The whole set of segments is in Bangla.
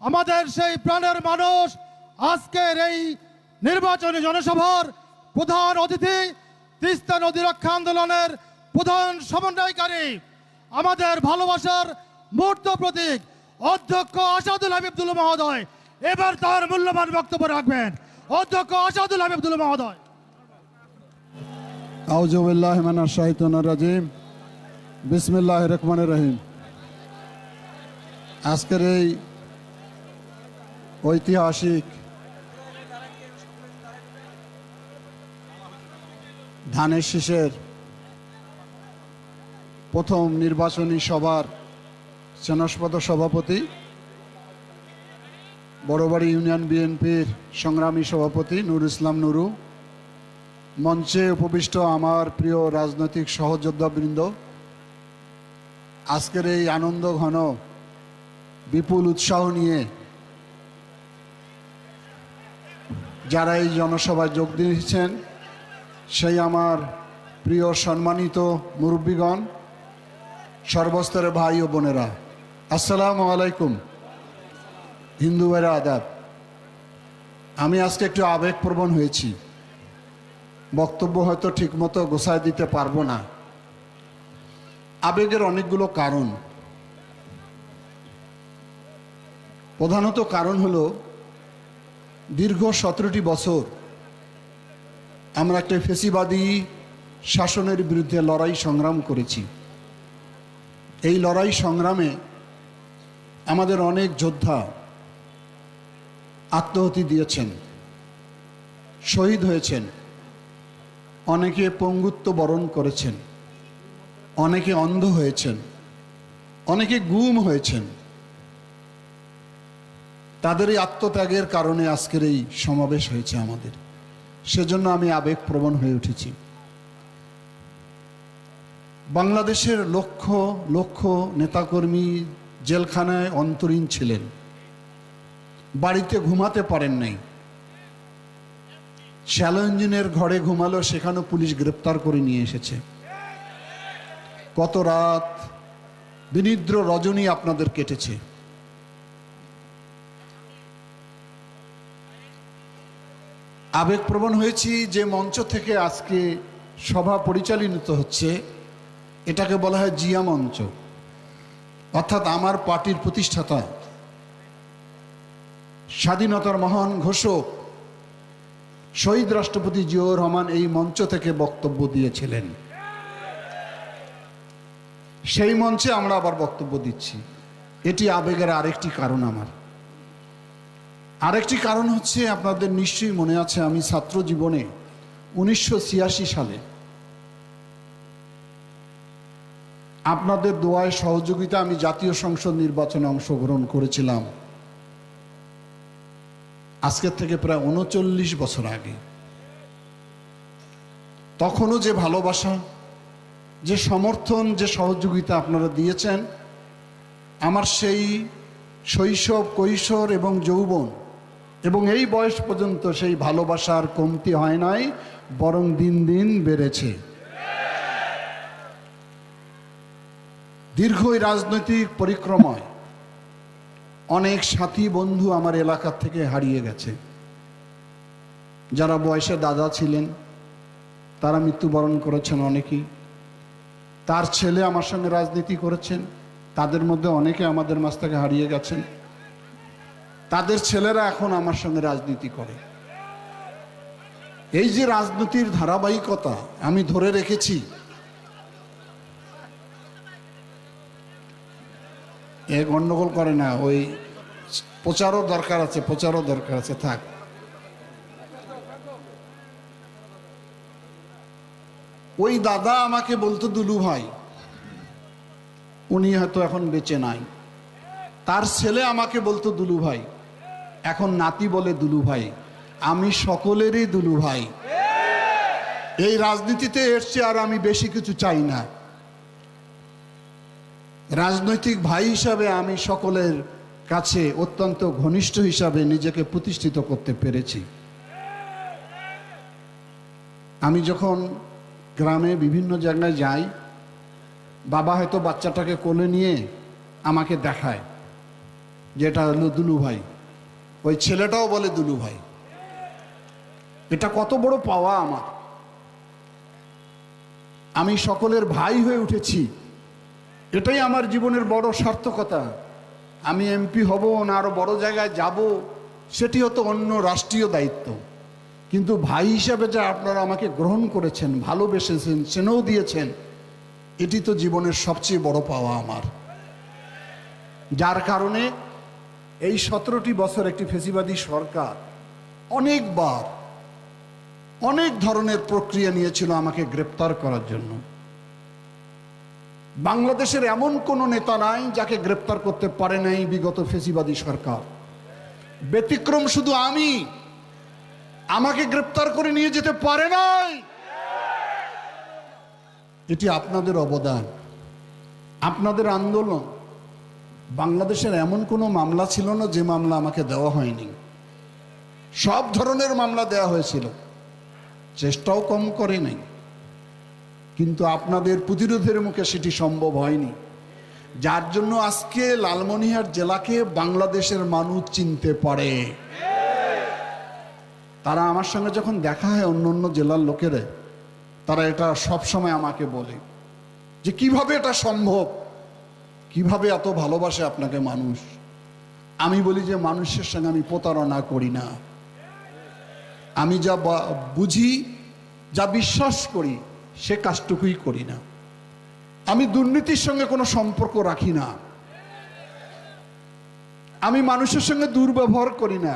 আমাদের সেই প্রাণের মানুষ আজকের এই নির্বাচনী জনসভার প্রধান অতিথি, তিস্তা নদী রক্ষা আন্দোলনের প্রধান সমন্বয়কারী, আমাদের ভালোবাসার মূর্ত প্রতীক অধ্যক্ষ আসাদুল হাবিব দুলু মহোদয় এবার তার মূল্যবান বক্তব্য রাখবেন। অধ্যক্ষ আসাদুল হাবিব দুলু মহোদয়। আউযু বিল্লাহি মিনাশ শাইতানির রাজিম। বিসমিল্লাহির রহমানির রহিম। আজকের এই ঐতিহাসিক ধানের শীষের প্রথম নির্বাচনী সভার সেনাসপদ সভাপতি, বড়বাড়ি ইউনিয়ন বিএনপির সংগ্রামী সভাপতি নুরুল ইসলাম নুরু, মঞ্চে উপবিষ্ট আমার প্রিয় রাজনৈতিক সহযোদ্ধাবৃন্দ, আজকের এই আনন্দ ঘন বিপুল উৎসাহ নিয়ে যারা এই জনসভায় যোগ দিয়েছেন, সেই আমার প্রিয় সম্মানিত মুরব্বীগণ, সর্বস্তরের ভাই ও বোনেরা, আসসালামু আলাইকুম। হিন্দু ভাইরা আদাব। আমি আজকে একটু আবেগপ্রবণ হয়েছি, বক্তব্য হয়তো ঠিকমতো গোছায় দিতে পারবো না। আবেগের অনেকগুলো কারণ। প্রধানত কারণ হলো দীর্ঘ 17টি বছর আমরা একটা ফেসিবাদী শাসনের বিরুদ্ধে লড়াই সংগ্রাম করেছি। এই লড়াই সংগ্রামে আমাদের অনেক যোদ্ধা আত্মাহুতি দিয়েছেন, শহীদ হয়েছেন, অনেকে পঙ্গুত্ব বরণ করেছেন, অনেকে অন্ধ হয়েছেন, অনেকে গুম হয়েছেন। তাদের এই আত্মত্যাগের কারণে আজকের এই সমাবেশ হয়েছে আমাদের। সেজন্য আমি আবেগপ্রবণ হয়ে উঠেছি। বাংলাদেশের লক্ষ লক্ষ নেতাকর্মী জেলখানায় অন্তরীণ ছিলেন, বাড়িতে ঘুমাতে পারেন নাই। শ্যালো ইঞ্জিনের ঘরে ঘুমালো, সেখানেও পুলিশ গ্রেপ্তার করে নিয়ে এসেছে। কত রাত, বিনিদ্র রজনী আপনাদের কেটেছে। আবেগপ্রবণ হয়েছি যে মঞ্চ থেকে আজকে সভা পরিচালিত হচ্ছে, এটাকে বলা হয় জিয়া মঞ্চ, অর্থাৎ আমার পার্টির প্রতিষ্ঠাতা, স্বাধীনতার মহান ঘোষক শহীদ রাষ্ট্রপতি জিয়াউর রহমান এই মঞ্চ থেকে বক্তব্য দিয়েছিলেন। সেই মঞ্চে আমরা আবার বক্তব্য দিচ্ছি। এটি আবেগের আরেকটি কারণ। আমার আরেকটি কারণ হচ্ছে, আপনাদের নিশ্চয়ই মনে আছে, আমি ছাত্র জীবনে 1986 সালে আপনাদের দোয়ায় সহযোগিতা আমি জাতীয় সংসদ নির্বাচনে অংশগ্রহণ করেছিলাম। আজকের থেকে প্রায় 39 বছর আগে। তখনও যে ভালোবাসা, যে সমর্থন, যে সহযোগিতা আপনারা দিয়েছেন, আমার সেই শৈশব, কৈশোর এবং যৌবন এবং এই বয়স পর্যন্ত সেই ভালোবাসার কমতি হয় নাই, বরং দিন দিন বেড়েছে। দীর্ঘ রাজনৈতিক পরিক্রমায় অনেক সাথী বন্ধু আমার এলাকা থেকে হারিয়ে গেছে। যারা বয়সে দাদা ছিলেন তারা মৃত্যুবরণ করেছেন অনেকেই। তার ছেলে আমার সঙ্গে রাজনীতি করেছেন, তাদের মধ্যে অনেকে আমাদের মাঝ থেকে হারিয়ে গেছেন। তাদের ছেলেরা এখন আমার সঙ্গে রাজনীতি করে। এই যে রাজনীতির ধারাবাহিকতা আমি ধরে রেখেছি, এ গন্ডগোল করে না, ওই প্রচারও দরকার আছে, প্রচারও দরকার আছে, থাক। ওই দাদা আমাকে বলতো দুলু ভাই, উনি হয়তো এখন বেঁচে নাই। তার ছেলে আমাকে বলতো দুলু ভাই, এখন নাতি বলে দুলু ভাই। আমি সকলেরই দুলু ভাই। এই রাজনীতিতে এসছি, আর আমি বেশি কিছু চাই না। রাজনৈতিক ভাই হিসাবে আমি সকলের কাছে অত্যন্ত ঘনিষ্ঠ হিসাবে নিজেকে প্রতিষ্ঠিত করতে পেরেছি। আমি যখন গ্রামে বিভিন্ন জায়গায় যাই, বাবা হয়তো বাচ্চাটাকে কোলে নিয়ে আমাকে দেখায়, যেটা হলো দুলু ভাই, ওই ছেলেটাও বলে দুলু ভাই। এটা কত বড় পাওয়া আমার। আমি সকলের ভাই হয়ে উঠেছি, এটাই আমার জীবনের বড় সার্থকতা। আমি এমপি হব না আরো বড় জায়গায় যাব, সেটি হতো অন্য রাষ্ট্রীয় দায়িত্ব, কিন্তু ভাই হিসাবে যে আপনারা আমাকে গ্রহণ করেছেন, ভালোবেসেছেন, স্নেহ দিয়েছেন, এটি তো জীবনের সবচেয়ে বড় পাওয়া আমার। যার কারণে এই 17টি বছর একটি ফ্যাসিবাদী সরকার অনেকবার অনেক ধরনের প্রক্রিয়া নিয়েছিল আমাকে গ্রেপ্তার করার জন্য। বাংলাদেশের এমন কোনো নেতা নাই যাকে গ্রেপ্তার করতে পারে নাই বিগত ফ্যাসিবাদী সরকার। ব্যতিক্রম শুধু আমি, আমাকে গ্রেপ্তার করে নিয়ে যেতে পারে নাই। এটি আপনাদের অবদান, আপনাদের আন্দোলন। বাংলাদেশের এমন কোনো মামলা ছিল না যে মামলা আমাকে দেওয়া হয়নি। সব ধরনের মামলা দেওয়া হয়েছিল, চেষ্টাও কম করে নাই, কিন্তু আপনাদের প্রতিরোধের মুখে সেটি সম্ভব হয়নি। যার জন্য আজকে লালমনিরহাট জেলাকে বাংলাদেশের মানুষ চিনতে পারে। তারা আমার সঙ্গে যখন দেখা হয় অন্য অন্য জেলার লোকেরা, তারা এটা সবসময় আমাকে বলে যে কিভাবে এটা সম্ভব, কিভাবে এত ভালোবাসে আপনাকে মানুষ। আমি বলি যে মানুষের সঙ্গে আমি প্রতারণা করি না, আমি যা বুঝি, যা বিশ্বাস করি, সে কাজটুকুই করি না। আমি দুর্নীতির সঙ্গে কোনো সম্পর্ক রাখি না, আমি মানুষের সঙ্গে দুর্ব্যবহার করি না।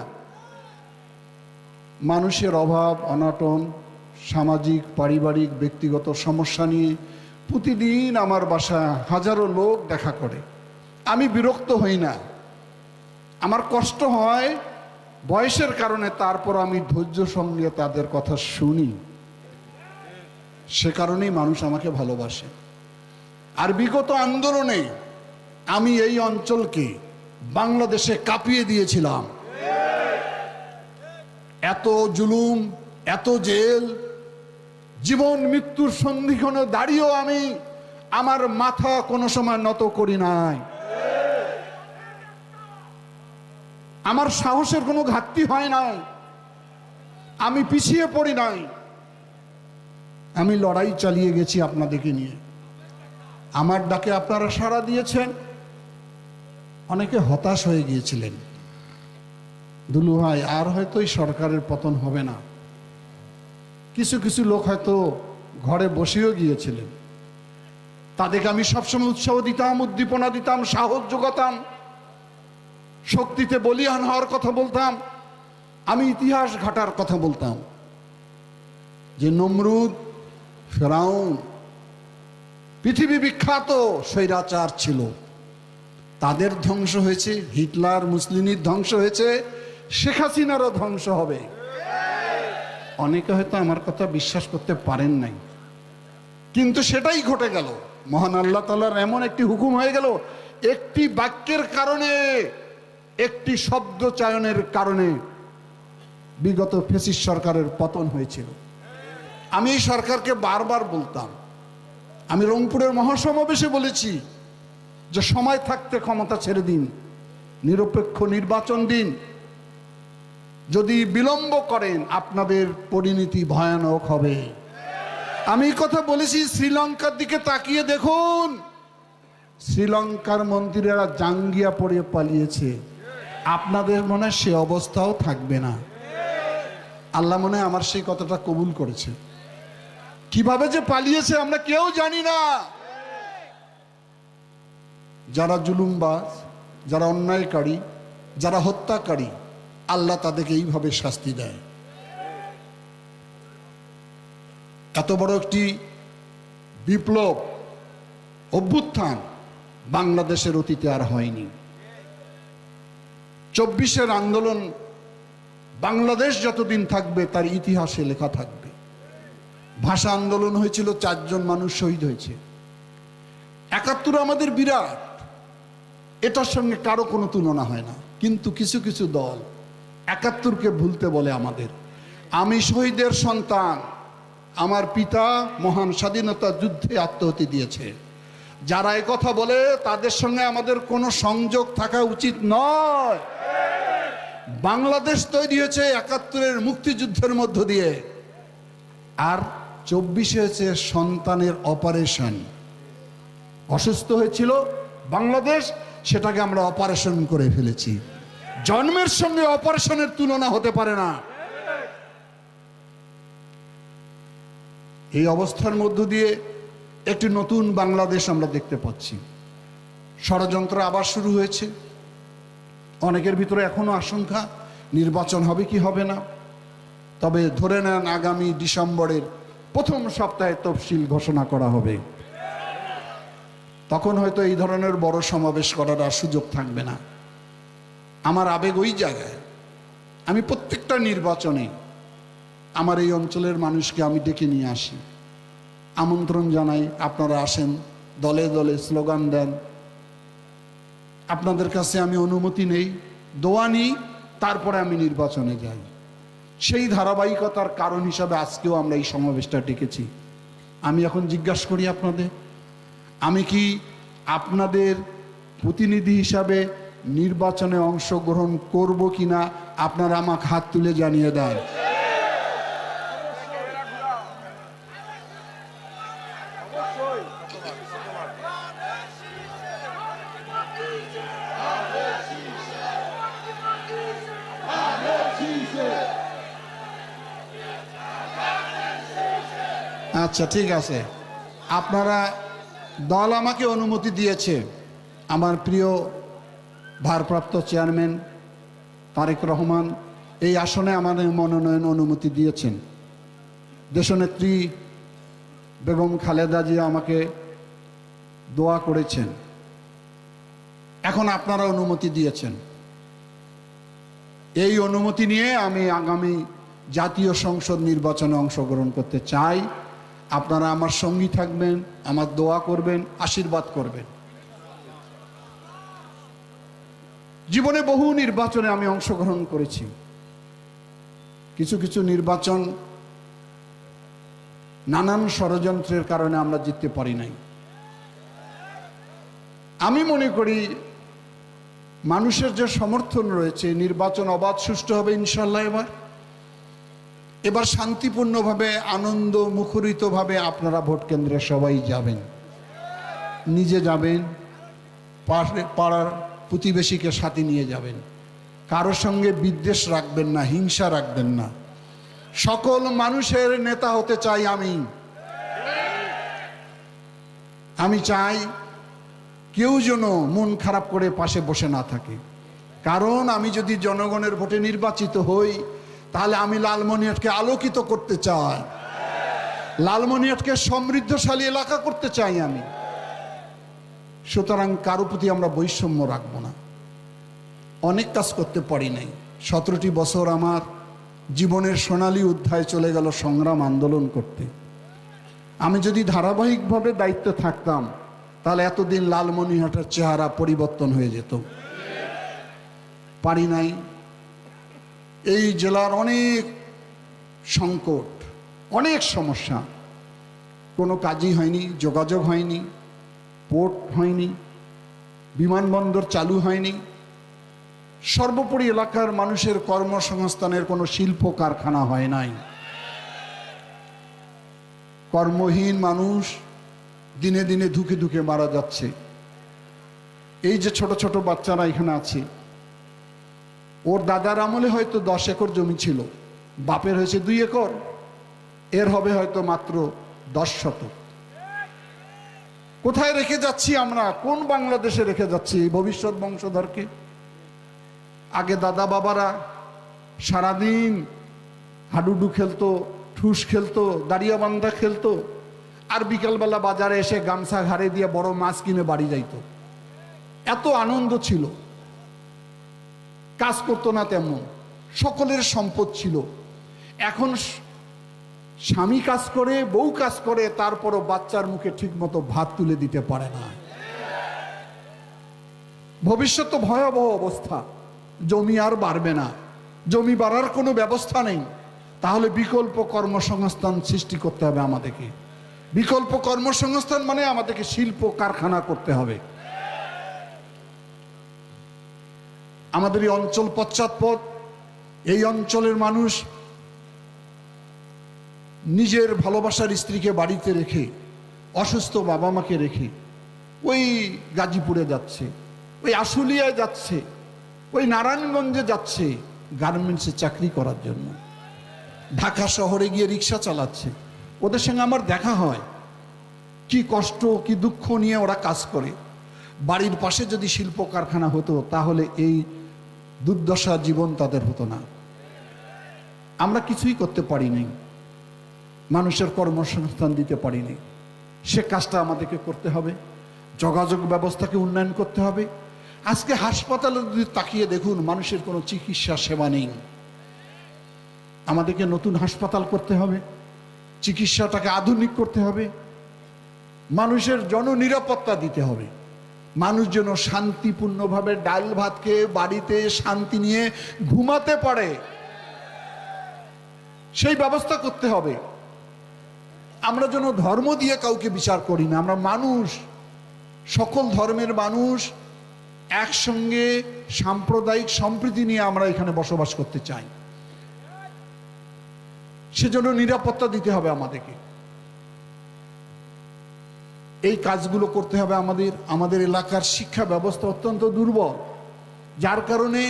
মানুষের অভাব অনটন, সামাজিক পারিবারিক ব্যক্তিগত সমস্যা নিয়ে প্রতিদিন আমার বাসায় হাজারো লোক দেখা করে। আমি বিরক্ত হই না, আমার কষ্ট হয় বয়সের কারণে, তারপর আমি ধৈর্য সঙ্গে তাদের কথা শুনি। সে কারণেই মানুষ আমাকে ভালোবাসে। আর বিগত আন্দোলনে আমি এই অঞ্চলকে বাংলাদেশে কাঁপিয়ে দিয়েছিলাম। এত জুলুম, এত জেল, জীবন মৃত্যুর সন্ধিক্ষণে দাঁড়িয়েও আমি আমার মাথা কোনো সময় নত করি নাই। আমার সাহসের কোনো ঘাটতি হয় নাই, আমি পিছিয়ে পড়ি নাই। আমি লড়াই চালিয়ে গেছি আপনাদেরকে নিয়ে। আমার ডাকে আপনারা সাড়া দিয়েছেন। অনেকে হতাশ হয়ে গিয়েছিলেন, দুলু ভাই আর হয়তো এই সরকারের পতন হবে না। কিছু কিছু লোক হয়তো ঘরে বসেও গিয়েছিলেন। তাদেরকে আমি সবসময় উৎসাহ দিতাম, উদ্দীপনা দিতাম, সাহস যোগাতাম, শক্তিতে বলিয়ান হওয়ার কথা বলতাম। আমি ইতিহাস ঘাটার কথা বলতাম যে নমরুদ, ফেরাউন পৃথিবী বিখ্যাত স্বৈরাচার ছিল, তাদের ধ্বংস হয়েছে, হিটলার মুসলিনির ধ্বংস হয়েছে, শেখ হাসিনারও ধ্বংস হবে। অনেকে হয়তো আমার কথা বিশ্বাস করতে পারেন নাই, কিন্তু সেটাই ঘটে গেল। মহান আল্লাহ তাআলার এমন একটি হুকুম হয়ে গেল, একটি বাক্যের কারণে, একটি শব্দ চয়নের কারণে বিগত ফ্যাসিস্ট সরকারের পতন হয়েছিল। আমি এই সরকারকে বারবার বলতাম, আমি রংপুরের মহাসমাবেশে বলেছি যে সময় থাকতে ক্ষমতা ছেড়ে দিন, নিরপেক্ষ নির্বাচন দিন। যদি বিলম্ব করেন আপনাদের পরিণতি ভয়ানক হবে। আমি কথা বলেছি, শ্রীলঙ্কার দিকে তাকিয়ে দেখুন, শ্রীলঙ্কার মন্ত্রীরা জাঙ্গিয়া পড়ে পালিয়েছে। আপনাদের মনে হয় সে অবস্থাও থাকবে না। আল্লাহ মনে হয় আমার সেই কথাটা কবুল করেছে। কিভাবে যে পালিয়েছে আমরা কেউ জানি না। যারা জুলুমবাজ, যারা অন্যায়কারী, যারা হত্যাকারী, আল্লাহ তাদেরকে এইভাবে শাস্তি দেয়। এত বড় একটি বিপ্লব, অভ্যুত্থান বাংলাদেশের অতীতে আর হয়নি। 24-এর আন্দোলন বাংলাদেশ যতদিন থাকবে তার ইতিহাসে লেখা থাকবে। ভাষা আন্দোলন হয়েছিল, 4 জন মানুষ শহীদ হয়েছে। 71 আমাদের বিরাট, এটার সঙ্গে কারো কোনো তুলনা হয় না। কিন্তু কিছু কিছু দল 71কে ভুলতে বলে আমাদের। আমি শহীদের সন্তান, আমার পিতা মহান স্বাধীনতা যুদ্ধে আত্মাহুতি দিয়েছে। যারা এই কথা বলে তাদের সঙ্গে আমাদের কোনো সংযোগ থাকা উচিত নয়। বাংলাদেশ তৈরি হয়েছে ৭১-এর মুক্তিযুদ্ধের মধ্য দিয়ে, আর ২৪-এ হয়েছে সন্তানের অপারেশন। অসুস্থ হয়েছিল বাংলাদেশ, সেটাকে আমরা অপারেশন করে ফেলেছি। জন্মের সঙ্গে অপারেশনের তুলনা হতে পারে না। এই অবস্থার মধ্য দিয়ে একটি নতুন বাংলাদেশ আমরা দেখতে পাচ্ছি। ষড়যন্ত্র আবার শুরু হয়েছে। অনেকের ভিতরে এখনো আশঙ্কা নির্বাচন হবে কি হবে না। তবে ধরে নেন আগামী ডিসেম্বরের প্রথম সপ্তাহে তফসিল ঘোষণা করা হবে। তখন হয়তো এই ধরনের বড় সমাবেশ করার আর সুযোগ থাকবে না। আমার আবেগ ওই জায়গায়। আমি প্রত্যেকটা নির্বাচনে আমার এই অঞ্চলের মানুষকে আমি ডেকে নিয়ে আসি, আমন্ত্রণ জানাই, আপনারা আসেন, দলে দলে স্লোগান দেন। আপনাদের কাছে আমি অনুমতি নেই, দোয়া নিই, তারপরে আমি নির্বাচনে যাই। সেই ধারাবাহিকতার কারণ হিসাবে আজকেও আমরা এই সমাবেশটা ডেকেছি। আমি এখন জিজ্ঞাসা করি আপনাদের, আমি কি আপনাদের প্রতিনিধি হিসাবে নির্বাচনে অংশগ্রহণ করব কিনা আপনারা আমাকে হাত তুলে জানিয়ে দেন। আচ্ছা, ঠিক আছে। আপনারা, দল আমাকে অনুমতি দিয়েছে, আমার প্রিয় ভারপ্রাপ্ত চেয়ারম্যান তারেক রহমান এই আসনে আমাদের মনোনয়ন অনুমতি দিয়েছেন। দেশনেত্রী বেগম খালেদা জিয়া আমাকে দোয়া করেছেন। এখন আপনারা অনুমতি দিয়েছেন। এই অনুমতি নিয়ে আমি আগামী জাতীয় সংসদ নির্বাচনে অংশগ্রহণ করতে চাই। আপনারা আমার সঙ্গী থাকবেন, আমার দোয়া করবেন, আশীর্বাদ করবেন। জীবনে বহু নির্বাচনে আমি অংশগ্রহণ করেছি। কিছু কিছু নির্বাচন নানান ষড়যন্ত্রের কারণে আমরা জিততে পারি নাই। আমি মনে করি মানুষের যে সমর্থন রয়েছে, নির্বাচন অবাধ সুষ্ঠু হবে ইনশাল্লাহ। এবার শান্তিপূর্ণভাবে, আনন্দ মুখরিতভাবে আপনারা ভোট কেন্দ্রে সবাই যাবেন, নিজে যাবেন, পাড়ার প্রতিবেশীকে সাথে নিয়ে যাবেন। কারোর সঙ্গে বিদ্বেষ রাখবেন না, হিংসা রাখবেন না। সকল মানুষের নেতা হতে চাই আমি। আমি চাই কেউ যেন মন খারাপ করে পাশে বসে না থাকে। কারণ আমি যদি জনগণের ভোটে নির্বাচিত হই, তাহলে আমি লালমনিরহাটকে আলোকিত করতে চাই, লালমনিরহাটকে সমৃদ্ধশালী এলাকা করতে চাই আমি। সুতরাং কারো প্রতি আমরা বৈষম্য রাখব না। অনেক কাজ করতে পারি নাই। 17টি বছর আমার জীবনের সোনালী অধ্যায় চলে গেল সংগ্রাম আন্দোলন করতে। আমি যদি ধারাবাহিকভাবে দায়িত্বে থাকতাম, তাহলে এতদিন লালমনিরহাটের চেহারা পরিবর্তন হয়ে যেত। পারি নাই। এই জেলার অনেক সংকট, অনেক সমস্যা, কোনো কাজই হয়নি, যোগাযোগ হয়নি, পোর্ট হয়নি, বিমানবন্দর চালু হয়নি। সর্বোপরি এলাকার মানুষের কর্মসংস্থানের কোনো শিল্প কারখানা হয় নাই। কর্মহীন মানুষ দিনে দিনে ধুকে ধুকে মারা যাচ্ছে। এই যে ছোট ছোট বাচ্চারা এখানে আছে, ওর দাদার আমলে হয়তো 10 একর জমি ছিল, বাপের হয়েছে 2 একর, এর হবে হয়তো মাত্র 10 শতক। কোথায় রেখে যাচ্ছি আমরা? কোন বাংলাদেশে রেখে যাচ্ছি এই ভবিষ্যৎ বংশধরকে? আগে দাদা বাবারা সারাদিন হাডুডু খেলতো, ঠুস খেলতো, দাঁড়িয়াবান্ধা খেলতো, আর বিকালবেলা বাজারে এসে গামছা ঘাড়ে দিয়ে বড় মাছ কিনে বাড়ি যাইত। এত আনন্দ ছিল। কাজ করতো না তেমন, সকলের সম্পদ ছিল। এখন স্বামী কাজ করে, বউ কাজ করে, তারপরও বাচ্চার মুখে ঠিক মতো ভাত তুলে দিতে পারে না। ভবিষ্যৎ তো ভয়াবহ অবস্থা। জমি আর বাড়বে না, জমি বাড়ার কোনো ব্যবস্থা নেই। তাহলে বিকল্প কর্মসংস্থান সৃষ্টি করতে হবে আমাদেরকে। বিকল্প কর্মসংস্থান মানে আমাদেরকে শিল্প কারখানা করতে হবে। আমাদের এই অঞ্চল পশ্চাৎপদ, এই অঞ্চলের মানুষ নিজের ভালোবাসার স্ত্রীকে বাড়িতে রেখে, অসুস্থ বাবা মাকে রেখে ওই গাজীপুরে যাচ্ছে, ওই আশুলিয়ায় যাচ্ছে, ওই নারায়ণগঞ্জে যাচ্ছে গার্মেন্টসে চাকরি করার জন্য। ঢাকা শহরে গিয়ে রিক্সা চালাচ্ছে। ওদের সঙ্গে আমার দেখা হয়, কি কষ্ট কি দুঃখ নিয়ে ওরা কাজ করে। বাড়ির পাশে যদি শিল্প কারখানা হতো তাহলে এই দুর্দশা জীবন তাদের হতো না। আমরা কিছুই করতে পারিনি, মানুষের কর্মসংস্থান দিতে পারিনি। সে কাজটা আমাদেরকে করতে হবে। যোগাযোগ ব্যবস্থাকে উন্নয়ন করতে হবে। আজকে হাসপাতালে যদি তাকিয়ে দেখুন, মানুষের কোনো চিকিৎসা সেবা নেই। আমাদেরকে নতুন হাসপাতাল করতে হবে, চিকিৎসাটাকে আধুনিক করতে হবে, মানুষের জননিরাপত্তা দিতে হবে। মানুষ যেন শান্তিপূর্ণভাবে ডাল ভাত খেয়ে বাড়িতে শান্তি নিয়ে ঘুমাতে পারে, সেই ব্যবস্থা করতে হবে। আমরা যেন ধর্ম দিয়ে কাউকে বিচার করি না। আমরা মানুষ, সকল ধর্মের মানুষ একসঙ্গে সাম্প্রদায়িক সম্প্রীতি নিয়ে আমরা এখানে বসবাস করতে চাই। সেজন্য নিরাপত্তা দিতে হবে আমাদেরকে। এই কাজগুলো করতে হবে আমাদের। আমাদের এলাকার শিক্ষা ব্যবস্থা অত্যন্ত দুর্বল, যার কারণে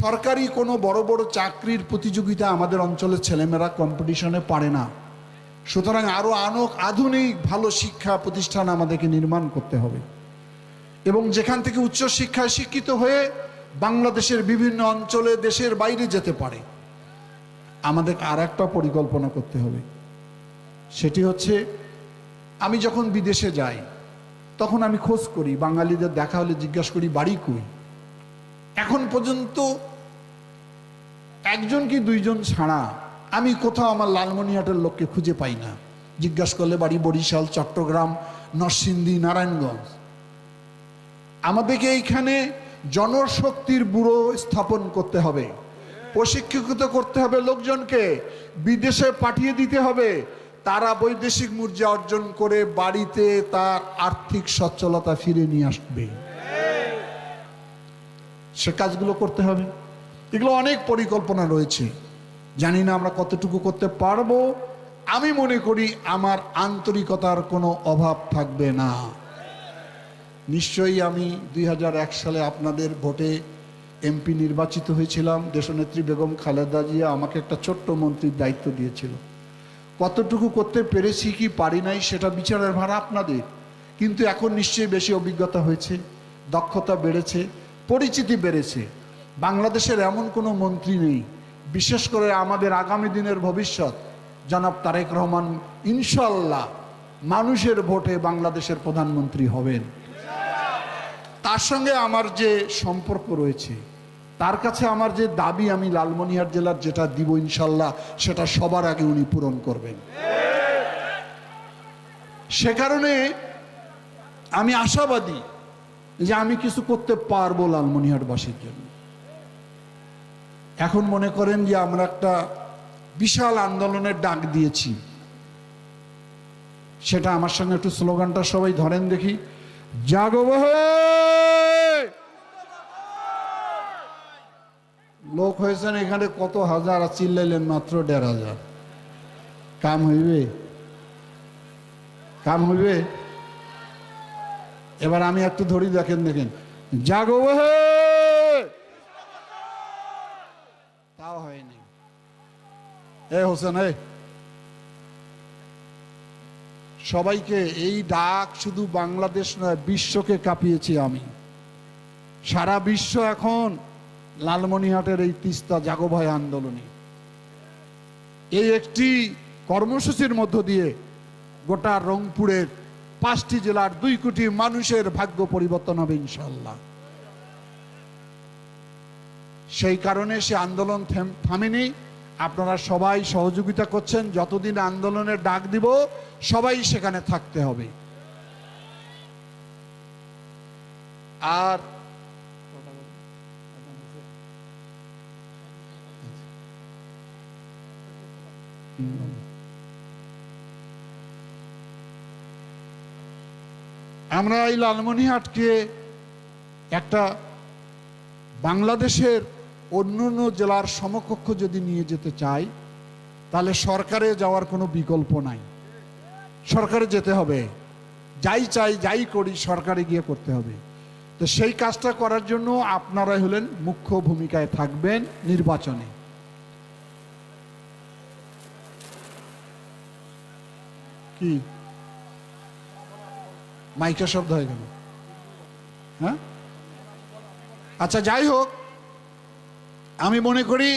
সরকারি কোনো বড় বড় চাকরির প্রতিযোগিতা আমাদের অঞ্চলের ছেলেমেয়েরা কম্পিটিশনে পারে না। সুতরাং আরো আধুনিক ভালো শিক্ষা প্রতিষ্ঠান আমাদেরকে নির্মাণ করতে হবে, এবং যেখান থেকে উচ্চশিক্ষায় শিক্ষিত হয়ে বাংলাদেশের বিভিন্ন অঞ্চলে দেশের বাইরে যেতে পারে। আমাদের আর একটা পরিকল্পনা করতে হবে, সেটি হচ্ছে আমি যখন বিদেশে যাই তখন আমি খোঁজ করি, বাঙালিদের দেখা হলে জিজ্ঞাসা করি বাড়ি কই। এখন পর্যন্ত একজন কি দুইজন ছাড়া আমি কোথাও আমার লালমনিরহাটের লোককে খুঁজে পাই না। জিজ্ঞাসা করলে বাড়ি বরিশাল, চট্টগ্রাম, নরসিংদী, নারায়ণগঞ্জ। আমাদেরকে এইখানে জনশক্তির ব্যুরো স্থাপন করতে হবে, প্রশিক্ষিত করতে হবে লোকজনকে, বিদেশে পাঠিয়ে দিতে হবে। তারা বৈদেশিক মুদ্রা অর্জন করে বাড়িতে তার আর্থিক সচ্ছলতা ফিরে নিয়ে আসবে। সে কাজগুলো করতে হবে। এগুলো অনেক পরিকল্পনা রয়েছে, জানি না আমরা কতটুকু করতে পারবো। আমি মনে করি আমার আন্তরিকতার কোনো অভাব থাকবে না। নিশ্চয়ই আমি 2001 সালে আপনাদের ভোটে এমপি নির্বাচিত হয়েছিলাম। দেশনেত্রী বেগম খালেদা জিয়া আমাকে একটা ছোট্ট মন্ত্রীর দায়িত্ব দিয়েছিল। কতটুকু করতে পেরেছি কি পারি নাই সেটা বিচারের ভার আপনাদের। কিন্তু এখন নিশ্চয়ই বেশি অভিজ্ঞতা হয়েছে, দক্ষতা বেড়েছে, পরিচিতি বেড়েছে। বাংলাদেশের এমন কোনো মন্ত্রী নেই, বিশেষ করে আমাদের আগামী দিনের ভবিষ্যৎ জনাব তারেক রহমান ইনশাআল্লাহ মানুষের ভোটে বাংলাদেশের প্রধানমন্ত্রী হবেন। তার সঙ্গে আমার যে সম্পর্ক রয়েছে, তার কাছে আমার যে দাবি, আমি লালমনিরহাট জেলার যেটা দিব ইনশাল্লাহ সেটা সবার আগে উনি পূরণ করবেন। সে কারণে আমি আশাবাদী যে আমি কিছু করতে পারবো লালমনিরহাটবাসীর জন্য। এখন মনে করেন যে আমরা একটা বিশাল আন্দোলনের ডাক দিয়েছি, সেটা আমার সঙ্গে একটু স্লোগানটা সবাই ধরেন দেখি। জাগো হে, লোক হয়েছেন এখানে কত হাজার, চিল্লাইলেন মাত্র 1,500। কাম হইবে? কাম হইবে? এবার আমি একটু ধরি, দেখেন দেখেন, জাগো হে, তাও হয়নি। এ হোসেন, সবাইকে এই ডাক শুধু বাংলাদেশ নয়, বিশ্বকে কাঁপিয়েছি আমি। সারা বিশ্ব এখন লালমনিরহাটের এই তিস্তা জাগো ভাই আন্দোলনে, এই একটি কর্মসূচির মধ্য দিয়ে গোটা রংপুরের 5টি জেলার 2 কোটি মানুষের ভাগ্য পরিবর্তন হবে ইনশাআল্লাহ। সেই কারণে সে আন্দোলন থামেনি। আপনারা সবাই সহযোগিতা করছেন। যতদিন আন্দোলনের ডাক দিব সবাই সেখানে থাকতে হবে। আর আমরা এই লালমনিরহাটকে একটা বাংলাদেশের অন্য অন্য জেলার সমকক্ষ যদি নিয়ে যেতে চাই, তাহলে সরকারে যাওয়ার কোনো বিকল্প নাই। সরকারে যেতে হবে, যাই চাই যাই করি সরকারে গিয়ে করতে হবে। তো সেই কাজটা করার জন্য আপনারাই হলেন মুখ্য ভূমিকায় থাকবেন নির্বাচনে। কি মাইকে শব্দ হয়ে গেল? হ্যাঁ, আচ্ছা যাই হোক, আমি মনে করি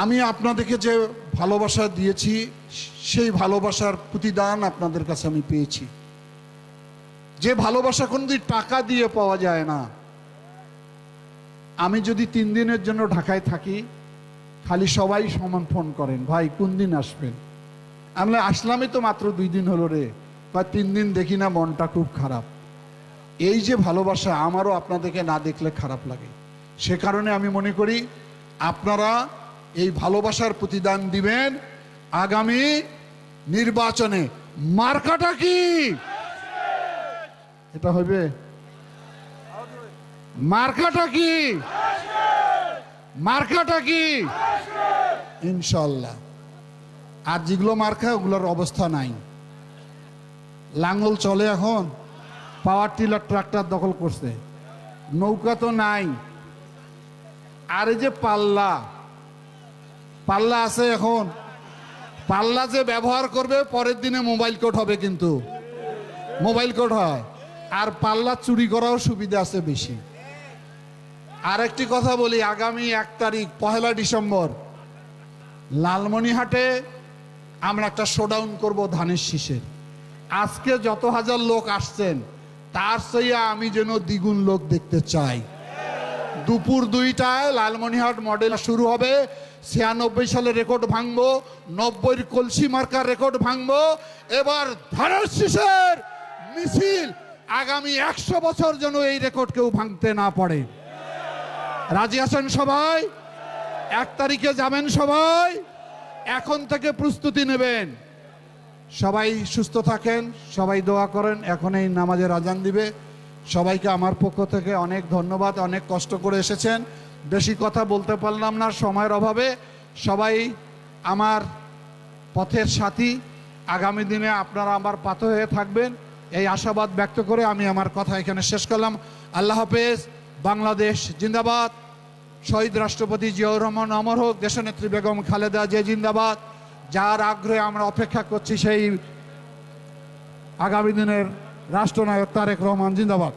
আমি আপনাদেরকে যে ভালোবাসা দিয়েছি সেই ভালোবাসার প্রতিদান আপনাদের কাছে আমি পেয়েছি। যে ভালোবাসা কোনদিন টাকা দিয়ে পাওয়া যায় না। আমি যদি 3 দিনের জন্য ঢাকায় থাকি, খালি সবাই সমান ফোন করেন, ভাই কোন দিন আসবেন? আমি আসলামই তো মাত্র 2 দিন হলো রে, বা 3 দিন দেখি না, মনটা খুব খারাপ। এই যে ভালোবাসা, আমারও আপনাদেরকে না দেখলে খারাপ লাগে। সে কারণে আমি মনে করি আপনারা এই ভালোবাসার প্রতিদান দিবেন আগামী নির্বাচনে। মার্কাটা কি? এটা হবে মার্কাটা কি? মার্কাটা কি? ইনশাল্লাহ। আর যেগুলো মার্কা ওগুলোর অবস্থা নাই। লাঙ্গল চলে এখন, পাওয়ার টিলার ট্রাক্টর দখল করছে, নৌকা তো নাই। আর এই যে পাল্লা আছে এখন, পাল্লা যে ব্যবহার করবে পরের দিনে মোবাইল কোড হবে, কিন্তু মোবাইল কোড হয়। আর পাল্লা চুরি করাও সুবিধা আছে বেশি। আর একটি কথা বলি, আগামী 1 তারিখ 1 ডিসেম্বর লালমনিরহাটে আমরা একটা শোডাউন করব ধানের শীষের। আজকে যত হাজার লোক আসছেন তার চেয়ে আমি যেন দ্বিগুণ লোক দেখতে চাই। দুপুর 2টায় লালমনিরহাট মডেল শুরু হবে। 96 সালের রেকর্ড ভাঙবো, 90-র কলসি মার্কার রেকর্ড ভাঙবো। এবার ধানের শীষের মিছিল আগামী 100 বছর যেন এই রেকর্ড কেউ ভাঙতে না পারে। রাজি আছেন সবাই? 1 তারিখে যাবেন সবাই, এখন থেকে প্রস্তুতি নেবেন। সবাই সুস্থ থাকেন, সবাই দোয়া করেন। এখন এই নামাজের আজান দিবে। সবাইকে আমার পক্ষ থেকে অনেক ধন্যবাদ। অনেক কষ্ট করে এসেছেন, বেশি কথা বলতে পারলাম না সময়ের অভাবে। সবাই আমার পথের সাথী, আগামী দিনে আপনারা আমার পাথর হয়ে থাকবেন, এই আশাবাদ ব্যক্ত করে আমি আমার কথা এখানে শেষ করলাম। আল্লাহ হাফেজ। বাংলাদেশ জিন্দাবাদ। শহীদ রাষ্ট্রপতি জিয়াউর রহমান অমর হোক। দেশনেত্রী বেগম খালেদা জিয়া জিন্দাবাদ। যার আগ্রহে আমরা অপেক্ষা করছি সেই আগামী দিনের রাষ্ট্রনায়ক তারেক রহমান জিন্দাবাদ।